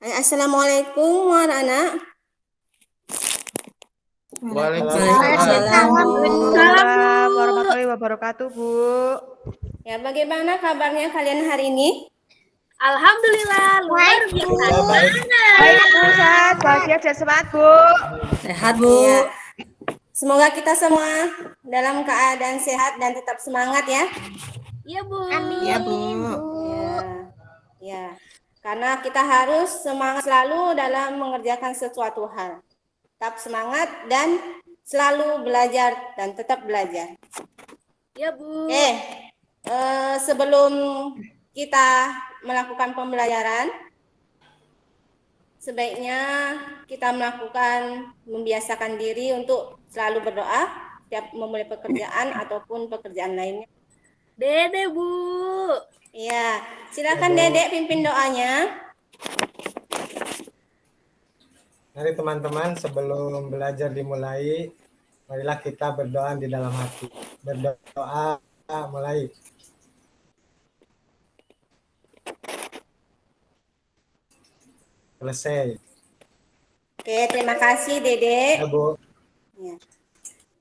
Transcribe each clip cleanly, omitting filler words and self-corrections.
Assalamualaikum warahmatullahi Waalaikumsalam warahmatullahi wabarakatuh, Bu. Ya, bagaimana kabarnya kalian hari ini? Alhamdulillah, luar biasa. Baik, Bu. Bahagia dan semangat, Bu. Sehat, Bu. Ya. Semoga kita semua dalam keadaan sehat dan tetap semangat ya. Iya, Bu. Amin. Ya, Bu. Ya. Karena kita harus semangat selalu dalam mengerjakan sesuatu hal. Tetap semangat dan selalu belajar dan tetap belajar. Iya, Bu. Sebelum kita melakukan pembelajaran, sebaiknya kita membiasakan diri untuk selalu berdoa setiap memulai pekerjaan ataupun pekerjaan lainnya. Dede, Bu. Iya, silakan Dedek pimpin doanya. Mari teman-teman, sebelum belajar dimulai, marilah kita berdoa di dalam hati. Berdoa mulai. Selesai. Oke, terima kasih Dedek. Ya, Bu. Ya.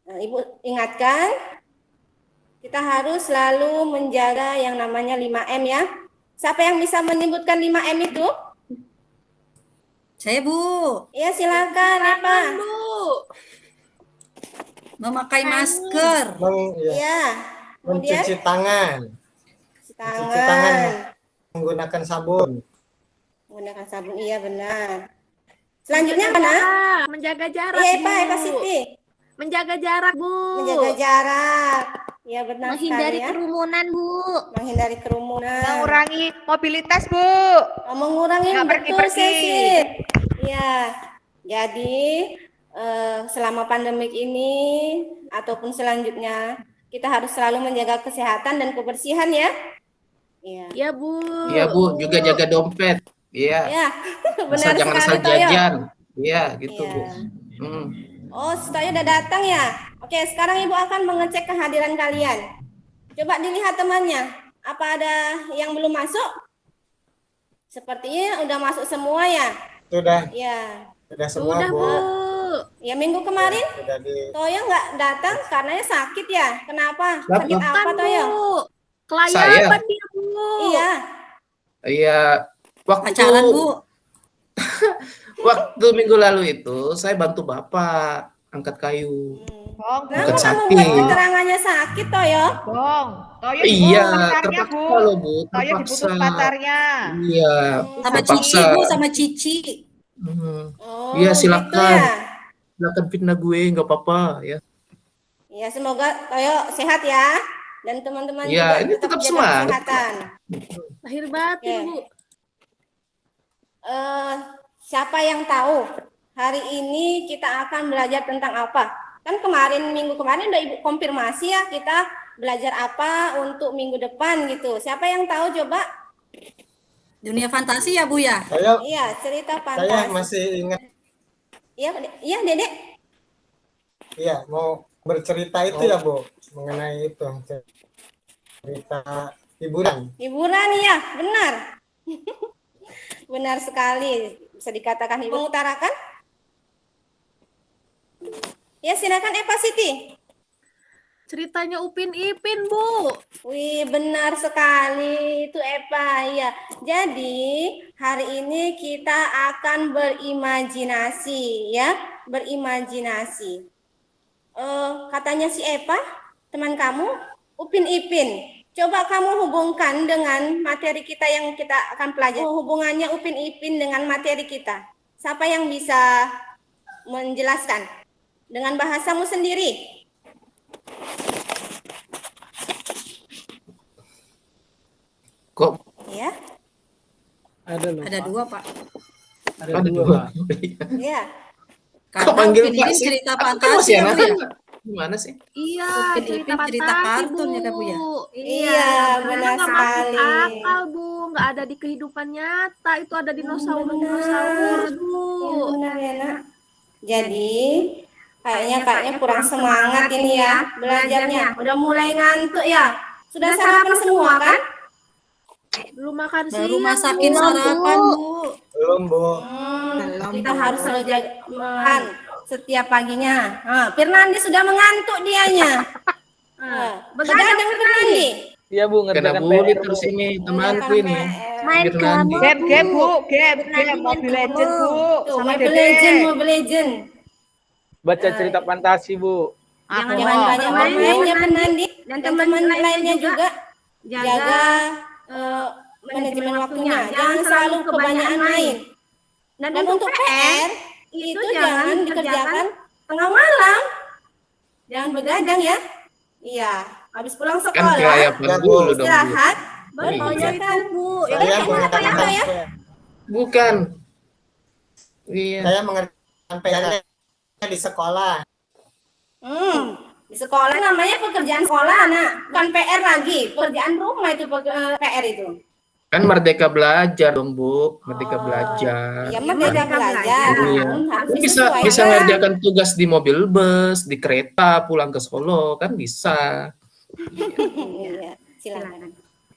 Ibu ingatkan, kita harus selalu menjaga yang namanya 5M ya. Siapa yang bisa menyebutkan 5M itu? Saya, Bu. Iya, silakan, Apa? Bu. Memakai masker. Iya. Kemudian Mencuci tangan. Mencuci tangan menggunakan sabun. Menggunakan sabun, iya benar. Selanjutnya mana? Menjaga jarak, Iya, Bu. Eva Siti. Menjaga jarak, Bu. Menjaga jarak. Iya benar Menghindari sekali ya. kerumunan, Bu. Menghindari kerumunan. Mengurangi mobilitas, Bu. Mengurangi Nggak betul pergi-pergi. Cecil. Iya. Jadi selama pandemik ini ataupun selanjutnya kita harus selalu menjaga kesehatan dan kebersihan ya. Iya. Iya, Bu. Iya, Bu, juga jaga dompet. Iya. Ya, benar Jangan sekali asal Toyo. jajan. Iya, gitu, Iya. Bu. Hmm. Oh, Toyo udah datang ya. Oke, sekarang Ibu akan mengecek kehadiran kalian. Coba dilihat temannya. Apa ada yang belum masuk? Sepertinya udah masuk semua ya. Sudah. Ya. Sudah semua, Sudah, Bu. Bu. Ya minggu kemarin Sudah Toyo nggak datang karena sakit ya. Kenapa? Kenapa? Sakit apa Kan, Toyo? Bu. Kelayapan dia, Bu. Iya. Iya, Pacaran, Bu. waktu minggu lalu itu saya bantu Bapak angkat kayu. Bong, Kenapa kamu sakit. buat keterangannya sakit Toyo? Bong. Toyo Iya, dibutuh pacarnya, Bu. terpaksa loh, Bu. Toyo Terpaksa. dibutuh pacarnya. Iya, Sama terpaksa. Cici, Bu, sama Cici. Oh, Iya, gitu silakan. ya. Silakan fitnah gue, nggak apa-apa ya. Ya, semoga Toyo sehat ya. Dan teman-teman Ya, juga ini tetap jaga semangat. kesehatan. Lahir batin, Oke. Bu. Siapa yang tahu hari ini kita akan belajar tentang apa? Kan minggu kemarin udah Ibu konfirmasi ya, kita belajar apa untuk minggu depan gitu. Siapa yang tahu coba? Dunia fantasi ya, Bu ya? Iya, cerita Saya fantasi. masih ingat. Iya, Dedek. Iya, mau bercerita itu ya, Bu. Mengenai itu. Cerita hiburan. Hiburan ya, benar. Benar sekali. Bisa dikatakan Ibu mengutarakan? Ya, silakan Eva Siti. Ceritanya Upin Ipin, Bu. Wih, benar sekali itu Eva. Ya. Jadi, hari ini kita akan berimajinasi ya, berimajinasi. Katanya si Eva, teman kamu, Upin Ipin. Coba kamu hubungkan dengan materi kita yang kita akan pelajari. Hubungannya Upin Ipin dengan materi kita. Siapa yang bisa menjelaskan dengan bahasamu sendiri? Kok Ya. Ada dua, Pak. ada dua? Ya. Karena manggil Upin Pak Ipin sih? cerita Aku fantasi masih ya, Bu anak-anak. ya? Gimana sih? Iya, Upin Ipin cerita fantasi, kartun ya, Bu ya? Iya, benar nggak sekali. masuk akal, Bu. Nggak ada di kehidupan nyata. Itu ada dinosaurus, Bu. Iya, benar ya, Nak. Jadi, kayaknya kurang semangat ini ya belajarnya. Udah mulai ngantuk ya. Sudah sarapan semua kan? Belum makan siang. Baru masakin sarapan, Bu. Belum, Bu. Kita harus selalu jaga makan setiap paginya. Firnandi sudah mengantuk dianya. Begadang Firnandi. Iya Bu, Kena ngerjakan bully PR, Bu. terus ini temanku ini. Main Firnandi. Game Bu, game Mobile Legend Bu. Tuh, Sama Mobile Dede. Legend, Mobile Legend. Baca cerita fantasi Bu. Jangan banyak main ya Firnandi. Dan teman lainnya juga jaga manajemen waktunya. Jangan selalu kebanyakan main. Dan untuk PR itu jangan dikerjakan tengah malam. Jangan begadang ya. Iya, habis pulang Kan sekolah kayak dulu dong, Bu. istirahat baru Iya. kerjakan. Saya mengerjakan apa ya? Bukan. Iya. Saya mengerjakan PR di sekolah. Di sekolah namanya pekerjaan sekolah, nak. Bukan PR lagi, pekerjaan rumah itu PR itu. Kan Merdeka Belajar dong, Bu. Merdeka Belajar. Ya, merdeka belajar. Iya. Harus Bisa disesuaikan. ngerjakan tugas di mobil bus, di kereta pulang ke Solo, kan bisa. Iya, silakan.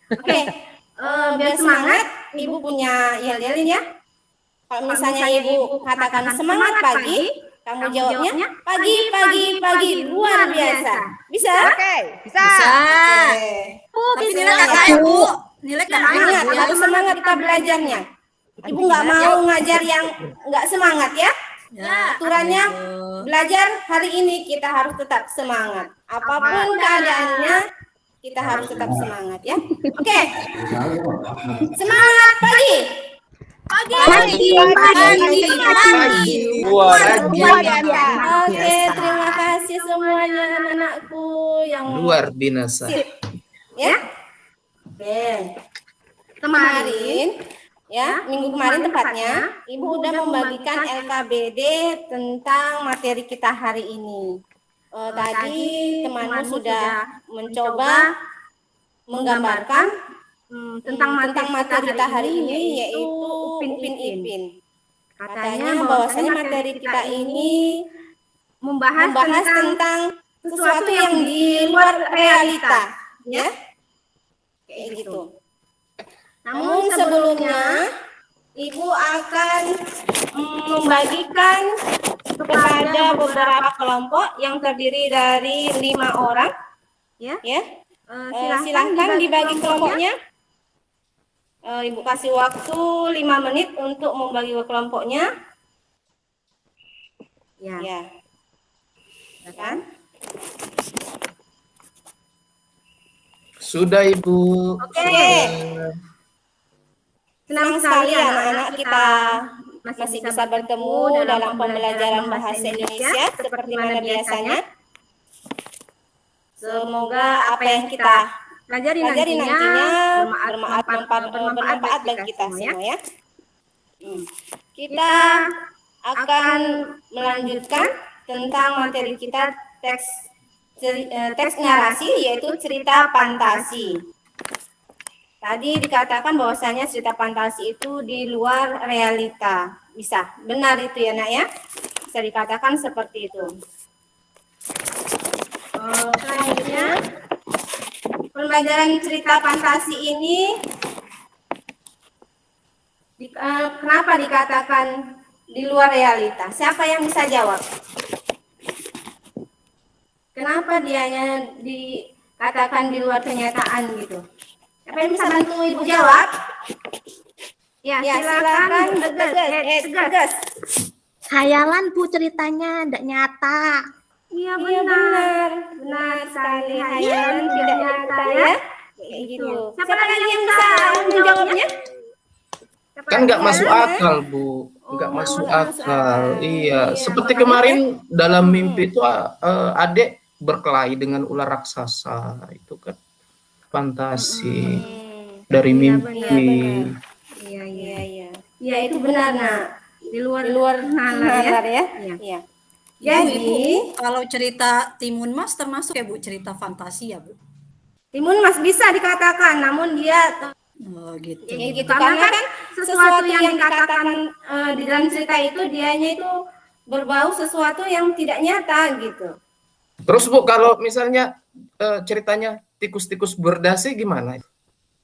Oke, biar semangat, Ibu punya yel-yelin ya. Kalau misalnya Ibu katakan semangat pagi, kamu jawabnya pagi, luar biasa. Bisa? Oke, bisa. Oke. Tapi nilai kakak, Bu. Nilai kakak. Semangat, harus semangat kita belajarnya. Ibu nggak mau ngajar yang nggak semangat ya. Aturannya belajar hari ini kita harus tetap semangat. Apapun keadaannya, kita harus tetap semangat ya. Oke. Semangat pagi. Pagi. Luar biasa. Oke, terima kasih semuanya anak-anakku yang Luar binasa. ya. Oke. Kemarin ya, minggu kemarin tepatnya, Ibu udah membagikan LKBD tentang materi kita hari ini. Tadi temanmu sudah mencoba menggambarkan tentang materi kita hari ini, yaitu Upin Ipin. Katanya bahwasanya materi kita ini membahas tentang sesuatu yang di luar realita, ya. Kayak gitu. Namun sebelumnya Ibu akan membagikan kepada beberapa kelompok yang terdiri dari 5 orang. Ya. Silahkan dibagi kelompoknya. Ibu kasih waktu 5 menit untuk membagi kelompoknya. Ya. Kan? Sudah, Ibu. Oke. Senang sekali anak-anak kita masih bisa bertemu dalam pembelajaran bahasa Indonesia seperti mana biasanya. Semoga apa yang kita pelajari nantinya bermanfaat bagi kita semua ya. Kita akan melanjutkan tentang materi kita teks narasi, yaitu cerita fantasi. Tadi dikatakan bahwasanya cerita fantasi itu di luar realita. Bisa, benar itu ya nak ya? Bisa dikatakan seperti itu. Selanjutnya, pembelajaran cerita fantasi ini kenapa dikatakan di luar realita? Siapa yang bisa jawab? Kenapa dianya dikatakan di luar kenyataan gitu? Siapa yang bisa bantu Ibu jawab? Ya, silakan tegas. Khayalan Bu ceritanya, tidak nyata. Iya benar sekali. Hayalan tidak nyata ya. Kayak gitu. Siapa lagi yang bisa menjawabnya? Kan nggak masuk akal, Bu. Nggak masuk akal. Iya. Seperti kemarin dalam mimpi itu adik berkelahi dengan ular raksasa. Itu kan fantasi dari mimpi. Iya. Ya itu benar nak. Di luar nalar ya. Iya. Jadi Kalau cerita Timun Mas termasuk ya Bu, cerita fantasi ya Bu? Timun Mas bisa dikatakan, namun dia Oh gitu. gitu karena kan sesuatu yang dikatakan di dalam cerita itu dianya itu berbau sesuatu yang tidak nyata gitu. Terus Bu, kalau misalnya ceritanya tikus-tikus berdasi gimana?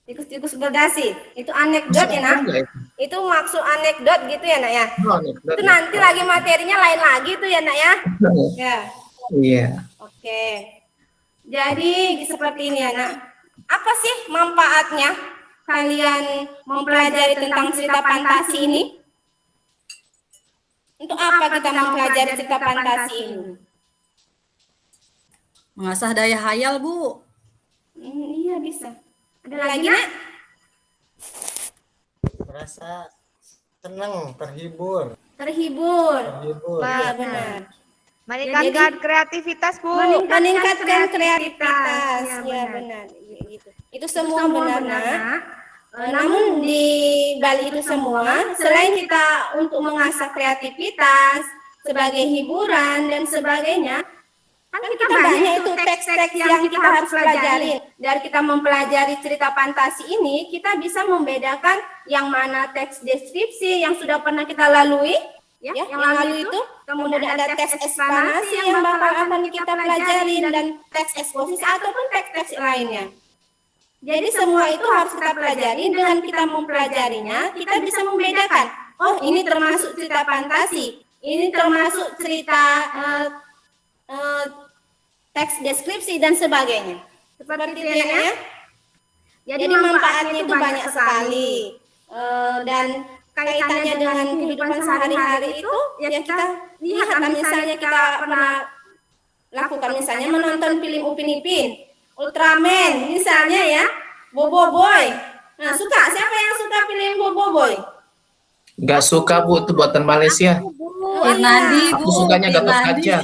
Tikus-tikus berdasi. Itu anekdot ya, Nak? Enggak itu? Itu maksud anekdot gitu ya, Nak ya? Oh, anekdot Itu ya. nanti lagi materinya lain lagi tuh ya, Nak ya? Ya. Iya. Oke. Jadi seperti ini ya, Nak. Apa sih manfaatnya kalian mempelajari tentang cerita fantasi ini? Untuk apa kita mempelajari cerita fantasi ini? Mengasah daya hayal, Bu. Iya bisa. Ada lagi, Nak? Merasa senang, terhibur. Terhibur. Terhibur. Iya benar. Meningkatkan kreativitas, Bu. Meningkatkan kreativitas. Iya, Iya benar. benar. Gitu. Itu semua benar, Nak. Namun di balik itu semua, selain kita untuk mengasah kreativitas sebagai hiburan dan sebagainya, kan kita banyak itu teks-teks yang kita harus pelajari. Dari kita mempelajari cerita fantasi ini, kita bisa membedakan yang mana teks deskripsi yang sudah pernah kita lalui, ya, yang lalu itu, kemudian ada teks eksplanasi yang bakal akan kita pelajari dan teks eksposisi ataupun teks-teks lainnya. Jadi semua itu harus kita pelajari. Dengan kita mempelajarinya, kita bisa membedakan. Oh, ini termasuk cerita fantasi. Ini termasuk cerita teks deskripsi dan sebagainya. Seperti itu ya. Jadi manfaatnya itu banyak sekali. Dan kaitannya dengan kehidupan sehari-hari itu ya kita lihat misalnya kita pernah lakukan misalnya menonton film Upin Ipin, Ultraman misalnya ya, Bobo Boy. Nah, siapa yang suka film Bobo Boy? Nggak suka, Bu, itu buatan Malaysia. Firnandi, Bu. Aku sukanya Gatot Firnandi. Kaca.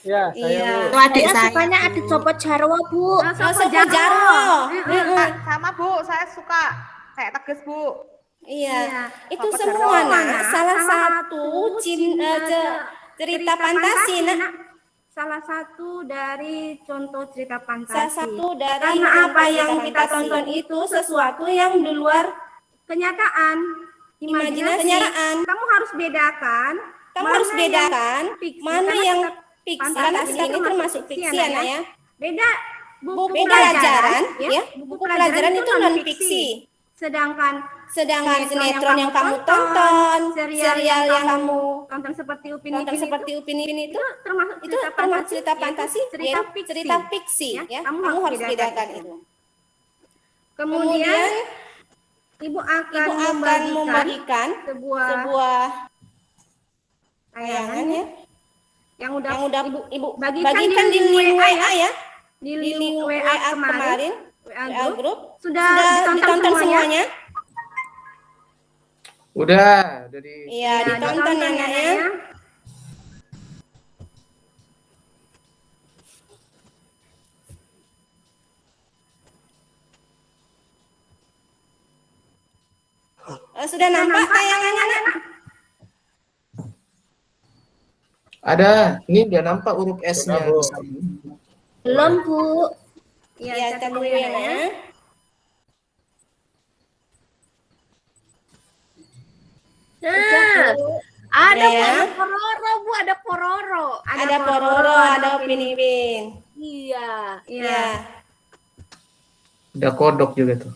Ya, saya Bu. Adik saya sukanya adik Sopo Jarwo, Bu. Sopo Jarwo. Sama, Bu. Saya suka kayak tegas, Bu. Iya. Itu Sopo semua Jarwo. Nak, salah satu cerita fantasi, Nak. Salah satu dari contoh cerita fantasi. Salah satu dari Karena apa yang kita fantasi. tonton itu sesuatu yang di luar kenyataan, imajinasi. Kenyataan. Kamu harus bedakan. Kamu mana harus bedakan yang fiksi, mana karena yang kita- fiksi, fantasi karena itu ini termasuk fiksi ya, Nak ya. Beda buku Buku pelajaran, ya. Buku Buku pelajaran itu non fiksi. Sedangkan Sinetron yang kamu tonton, serial yang kamu tonton seperti Upin tonton Ipin seperti Upin Ipin itu termasuk cerita fantasi, cerita yaitu fiksi. cerita fiksi, ya. Kamu harus bedakan itu. Kemudian ibu akan membagikan sebuah tayangan ya yang udah ibu bagikan bagikan di link WA ya, di di link WA kemarin WA grup sudah ditonton semuanya. Udah di Iya, ditonton ya, Nak ya. Sudah nampak tayangannya, Nak? ada. Ini udah nampak huruf S-nya. Sudah, Bu. Belum, Bu. Iya, kita tunggu ya, Nak ya. Nah, ada Ya. Pororo, Bu, ada Pororo. Ada Pororo, ada Upin Ipin. Iya. Iya. Ada kodok juga tuh.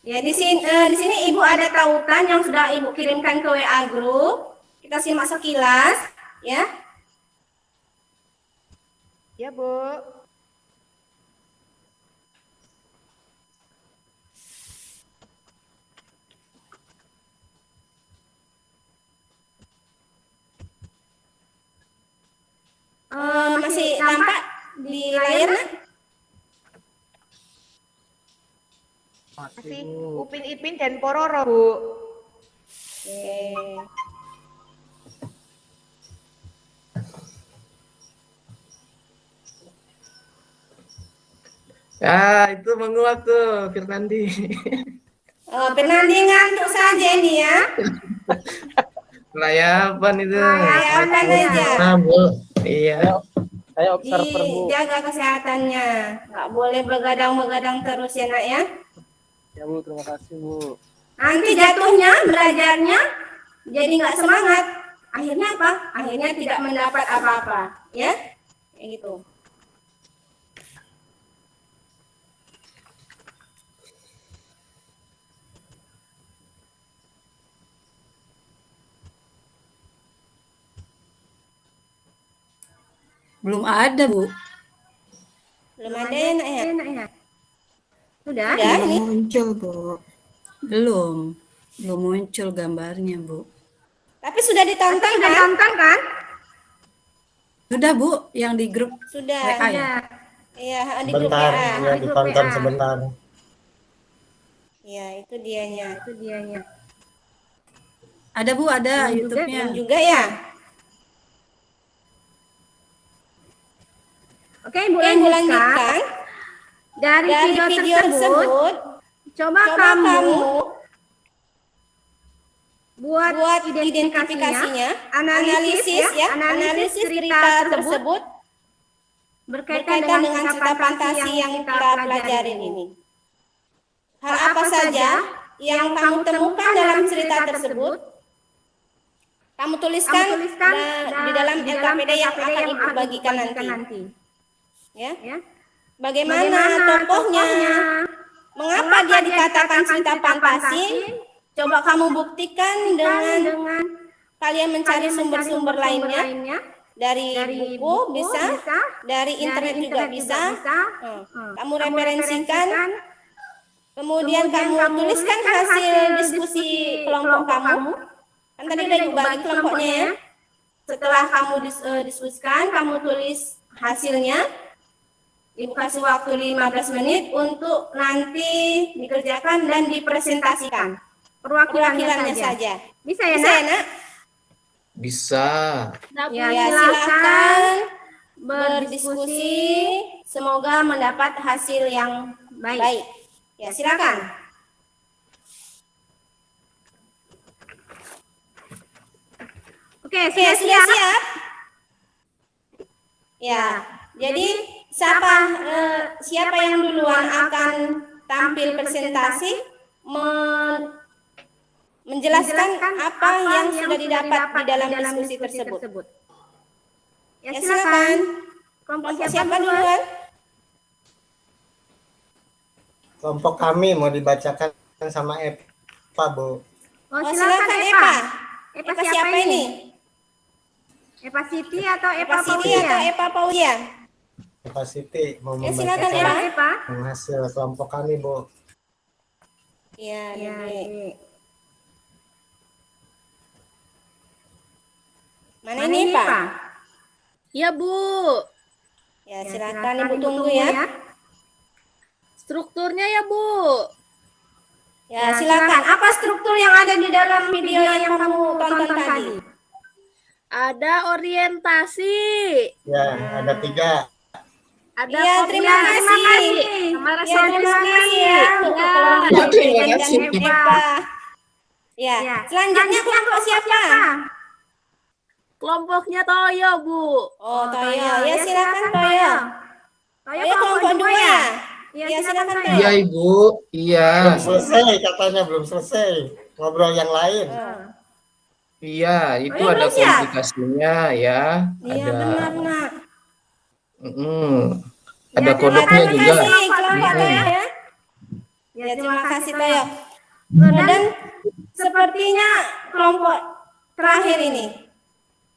Ya, di sini Ibu ada tautan yang sudah Ibu kirimkan ke WA grup. Kita simak sekilas, ya. Ya, Bu. Masih nampak di layar, Nak? Masih Upin Ipin dan Pororo, Bu. Oke. Ya, itu menguap tuh Firnandi. Fernandi ngantuk saja ini ya. Layapan itu. Layapan aja. Nah, Bu. Iya. Saya observer Bu. Dijaga kesehatannya. Nggak boleh begadang-begadang terus ya, Nak ya. Ya Bu, terima kasih Bu. Nanti jatuhnya belajarnya jadi nggak semangat. Akhirnya apa? Akhirnya tidak mendapat apa-apa, ya? Kayak gitu. Belum ada, Bu. Belum ada ya, Nak ya? Sudah? Sudah Belum nih. muncul, Bu. Belum muncul gambarnya, Bu. Tapi sudah ditonton Sudah kan? tonton kan? Sudah, Bu, yang di grup Sudah. WA ya? Iya, di grup Sebentar, WA. ya ditonton WA. sebentar. Iya, itu dianya. Itu dianya. Ada, Bu, ada Belum YouTube-nya. Belum juga ya? Oke, Ibu Oke, Ibu lanjutkan. lanjutkan. Dari Dari video video tersebut, tersebut, coba coba kamu kamu buat identifikasinya, identifikasinya, analisis analisis cerita tersebut berkaitan berkaitan dengan cerita fantasi yang kita pelajarin ini. Hal apa saja yang kamu temukan dalam cerita tersebut, kamu tuliskan di dalam LKPD yang akan Ibu bagikan nanti. Ya. Bagaimana tokohnya, mengapa dia dikatakan cerita fantasi? Coba kamu buktikan dengan kalian mencari sumber-sumber lainnya. Dari buku bisa, dari internet juga bisa. Kamu referensikan, kemudian kamu tuliskan hasil diskusi kelompok kamu. Kan tadi udah Ibu bagi kelompoknya ya. Setelah kamu diskusikan, kamu tulis hasilnya. Ibu kasih waktu 15 menit untuk nanti dikerjakan dan dipresentasikan. Perwakilannya saja. Bisa ya, Bisa ya, Nak? Nak? Bisa. Ya, silakan berdiskusi. Semoga mendapat hasil yang baik. Ya, silakan. Oke, Oke, sudah sudah siap? siap? Ya, jadi siapa yang duluan akan tampil presentasi menjelaskan apa yang sudah didapat di dalam diskusi tersebut. Ya, Ya, silakan. silakan. Kelompok Kelompok siapa siapa duluan? duluan? Kelompok kami mau dibacakan sama Eva, Bu. Oh, Oh, silakan silakan Eva. Eva. Eva siapa ini? Eva Siti atau Eva Eva Siti Fauzia? atau Eva Pauzia? Eva Siti mau Ya, silakan membacakan Eva. Eva. hasil kelompok kami, Bu. Iya, Ya, Dede. Dek. Mana ini, Pak? Ya, Bu. Ya, Ya, silakan Ibu tunggu ya. Strukturnya ya, Bu. Ya, silakan. Apa struktur yang ada di dalam video yang kamu tonton tadi? Ada orientasi. Ya, ada 3. Ada Iya, terima kasih. Sama Ya, terima kasih ya. Untuk Ya. kelompok Ya, terima Deden dan kasih. Eva. Ya, selanjutnya kelompok siapa? Kelompoknya Toyo, Bu. Oh, Toyo. Ya, silakan Toyo. Toyo kelompok 2. Ya, silakan Toyo. Iya, Ibu. Iya. Belum selesai katanya, belum selesai. Ngobrol yang lain. Iya, itu Oh, ada belum siap? komplikasinya ya. Iya, Ada. benar, Nak. Ada Ya, kodoknya terima juga. kasih kelompok Toyo ya. Ya, terima kasih Toyo. Dan sepertinya kelompok terakhir ini.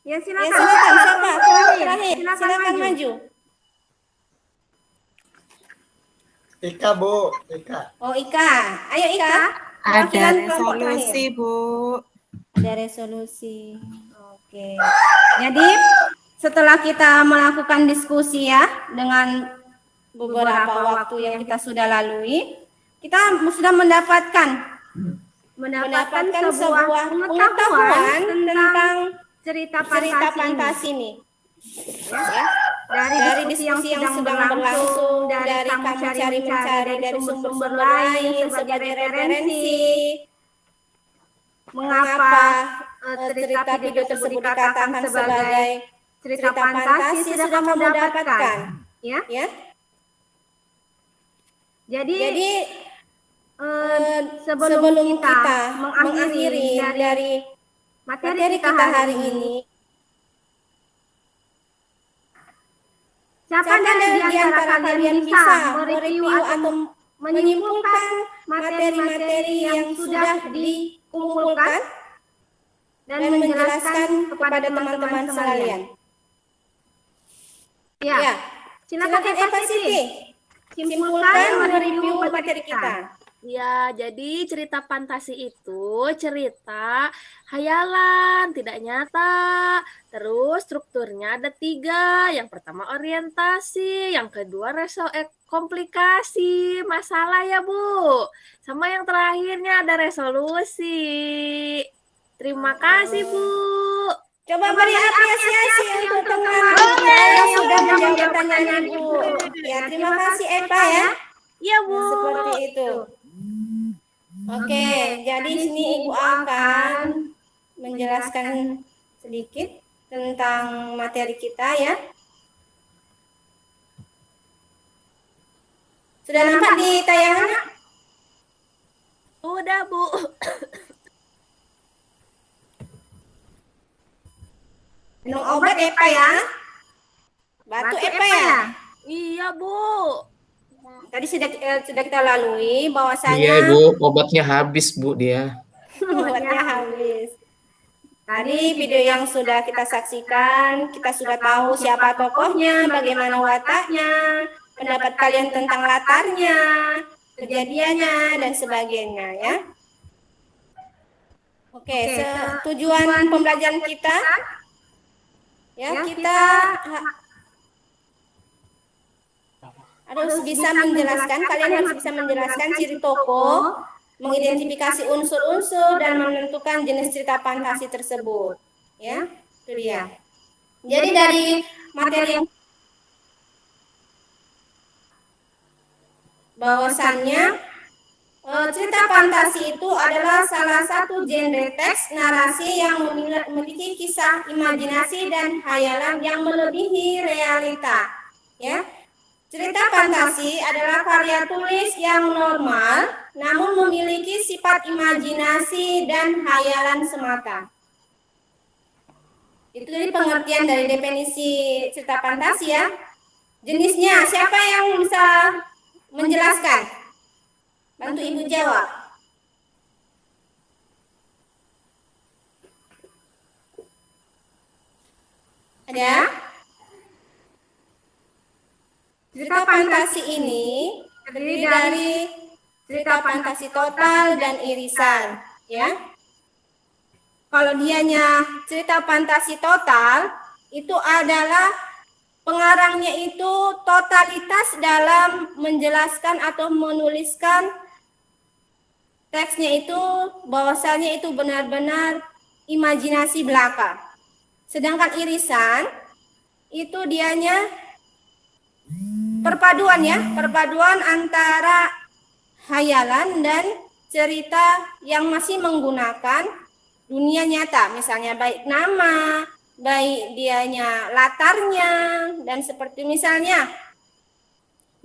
Ya, Ya, silakan. silakan siapa? Kelompok terakhir. Silakan Silakan maju. maju. Ika, Bu. Ika. Oh, Ika. Ayo Ika. Ada Perwakilan kelompok resolusi, terakhir. Bu. Ada resolusi. Oke. Jadi setelah kita melakukan diskusi ya dengan beberapa waktu yang kita sudah lalui, kita sudah mendapatkan sebuah pengetahuan tentang cerita cerita fantasi ini. fantasi ini. Ya. Dari diskusi yang sedang berlangsung, dari kamu cari-mencari dari sumber-sumber lain sebagai referensi, mengapa cerita video tersebut dikatakan sebagai cerita fantasi sudah kamu dapatkan, ya. Ya. Jadi Sebelum kita mengakhiri dari materi kita hari ini, siapa dari antara kalian bisa mereview atau menyimpulkan materi-materi yang sudah dikumpulkan dan menjelaskan kepada teman-teman sekalian? Ya. Silakan Eva Siti. Simpulkan mereview materi kita. Ya, jadi cerita fantasi itu cerita hayalan, tidak nyata. Terus strukturnya ada 3. Yang pertama orientasi, yang kedua komplikasi masalah ya Bu. Sama yang terakhirnya ada resolusi. Terima kasih Bu. Coba beri apresiasi untuk teman yang sudah menjawab pertanyaan Ibu. Ya, terima kasih Eva ya. Iya Bu. Seperti itu. Oke, jadi sini Ibu akan menjelaskan sedikit tentang materi kita ya. Sudah nampak di tayangan? Udah Bu. Minum obat Eva ya. Batuk Eva ya. Iya Bu. Tadi sudah kita lalui bahwasanya Iya Bu, obatnya habis Bu dia. obatnya habis. Tadi video yang sudah kita saksikan, kita sudah tahu siapa tokohnya, bagaimana wataknya, pendapat kalian tentang latarnya, kejadiannya, dan sebagainya ya. Oke, tujuan pembelajaran kita, ya kita harus bisa menjelaskan, kalian harus bisa menjelaskan ciri tokoh, mengidentifikasi unsur-unsur dan menentukan jenis cerita fantasi tersebut. Ya, itu dia. Jadi dari materi bahwasannya cerita fantasi itu adalah salah satu genre teks narasi yang memiliki kisah imajinasi dan khayalan yang melebihi realita. Ya. Cerita fantasi adalah karya tulis yang normal, namun memiliki sifat imajinasi dan khayalan semata. Itu jadi pengertian dari definisi cerita fantasi ya. Jenisnya, siapa yang bisa menjelaskan? Bantu Ibu jawab. Ada? Cerita fantasi ini terdiri dari cerita fantasi total dan irisan, ya. Kalau dianya cerita fantasi total, itu adalah pengarangnya itu totalitas dalam menjelaskan atau menuliskan teksnya itu, bahwasanya itu benar-benar imajinasi belaka. Sedangkan irisan itu dianya perpaduan antara hayalan dan cerita yang masih menggunakan dunia nyata, misalnya baik nama, baik dianya latarnya, dan seperti misalnya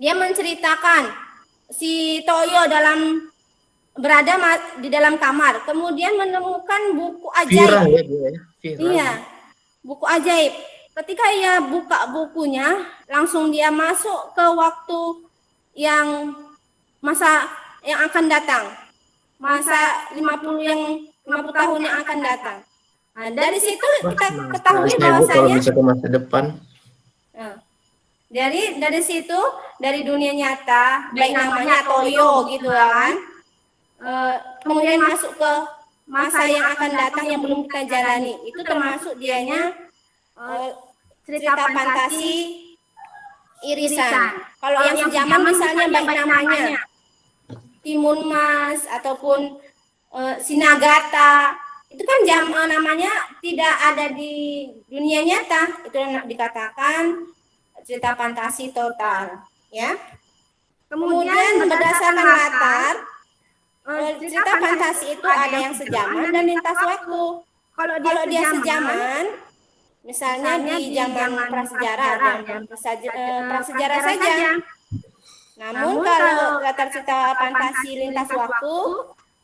dia menceritakan si Toyo berada di dalam kamar, kemudian menemukan buku ajaib. Viral ya Bu ya. Viral. Iya, buku ajaib. Ketika ia buka bukunya, langsung dia masuk ke waktu masa yang akan datang. Masa 50 tahun yang akan datang. Nah, dari situ kita ketahui bahwasanya bisa ke masa depan. Dari situ, dari dunia nyata, baik namanya Toyo gitu kan. Kemudian masuk ke masa yang akan datang yang belum kita jalani. Itu termasuk dianya cerita fantasi irisan. Kalau yang sejaman misalnya baik namanya Timun Mas ataupun Sinagata, itu kan namanya tidak ada di dunia nyata. Itu yang dikatakan cerita fantasi total, ya. Kemudian berdasarkan latar, cerita fantasi itu ada yang sejaman dan lintas waktu. Kalau dia sejaman, misalnya di zaman prasejarah, prasejarah saja. Namun kalau latar cerita fantasi lintas waktu,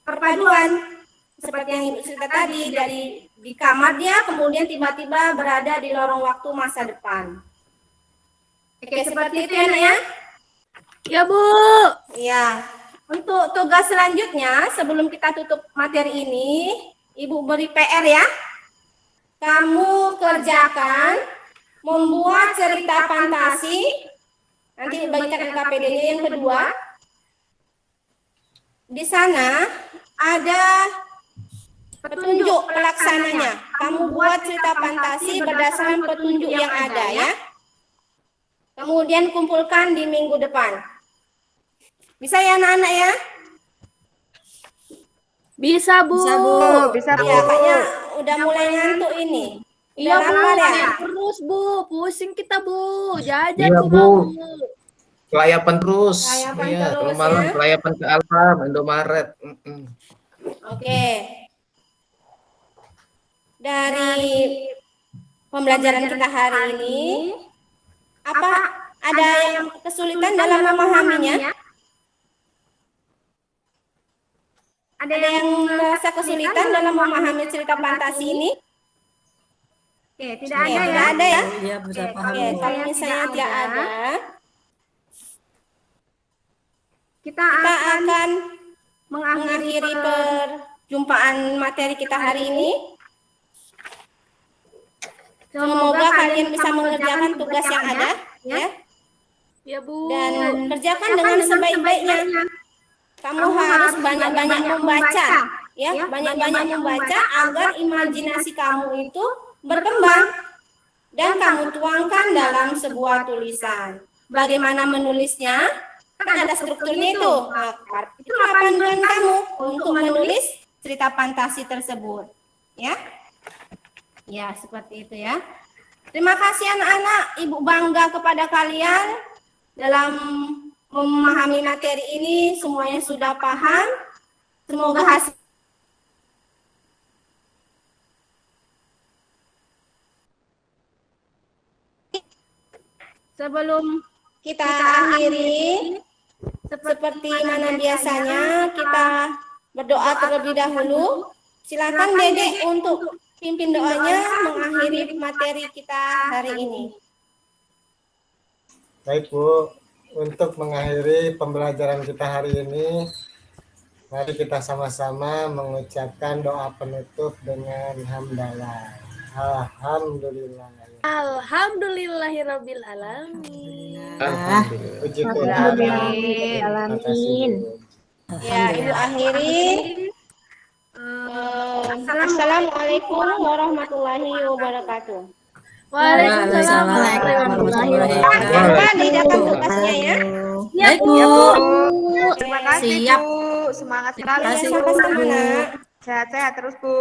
perpaduan seperti yang Ibu cerita tadi, dari di kamar dia kemudian tiba-tiba berada di lorong waktu masa depan. Oke, seperti itu ya, Nak ya? Ya Bu. Ya. Untuk tugas selanjutnya, sebelum kita tutup materi ini, Ibu beri PR ya. Kamu kerjakan membuat cerita fantasi. Nanti bagikan LKPD-nya yang kedua. Di sana ada petunjuk pelaksananya. Kamu buat cerita fantasi berdasarkan petunjuk yang ada ya. Kemudian kumpulkan di minggu depan. Bisa ya anak-anak ya? Bisa, Bu. Bisa, Bu. Bisa, Bu. Ya, kayaknya udah mulai ngantuk ini. Iya, Udah Bu. hafal ya? Main terus, Bu. Pusing kita, Bu. Jajan Iya, juga, Bu. Bu. Kelayapan terus. Kelayapan Iya, terus, kalau malam ya. kelayapan ke Alfam, Indomaret. Oke. Dari pembelajaran kita hari ini, apa ada yang kesulitan dalam memahaminya? Ada yang merasa kesulitan dalam memahami cerita fantasi ini? Oke, tidak Oke, ada tidak ya. ada ya? Iya, bisa paham. Oke, Bu. kalau misalnya tidak ada, Kita kita akan akan mengakhiri mengakhiri perjumpaan materi kita hari ini. Semoga kalian bisa mengerjakan tugas yang ada, ya, Ya, Bu. dan kerjakan dengan sebaik-baiknya. Kamu harus banyak-banyak membaca, ya, banyak-banyak membaca agar imajinasi kamu itu berkembang dan kamu tuangkan dalam sebuah tulisan. Bagaimana menulisnya? Kan ada strukturnya itu. Nah, itulah panduan kamu untuk menulis cerita fantasi tersebut, ya. Ya, seperti itu ya. Terima kasih anak-anak, Ibu bangga kepada kalian dalam memahami materi ini, semuanya sudah paham. Semoga hasil sebelum kita akhiri, seperti mana biasanya kita berdoa terlebih dahulu. Silakan Dedek untuk pimpin doanya mengakhiri materi kita hari ini. Baik Bu, untuk mengakhiri pembelajaran kita hari ini, mari kita sama-sama mengucapkan doa penutup dengan hamdalah. Alhamdulillah. Alhamdulillahirabbil alamin. Alhamdulillah. Puji Tuhan. Terima kasih, Bu. Ya, Ibu akhiri. Assalamualaikum warahmatullahi wabarakatuh. Waalaikumsalam warahmatullahi wabarakatuh. Apa didapat tugasnya ya? Ya, Baik, Bu. Bu. Terima kasih, Siap. Bu. Semangat sekali. Sama-sama nak. Sehat-sehat terus, Bu.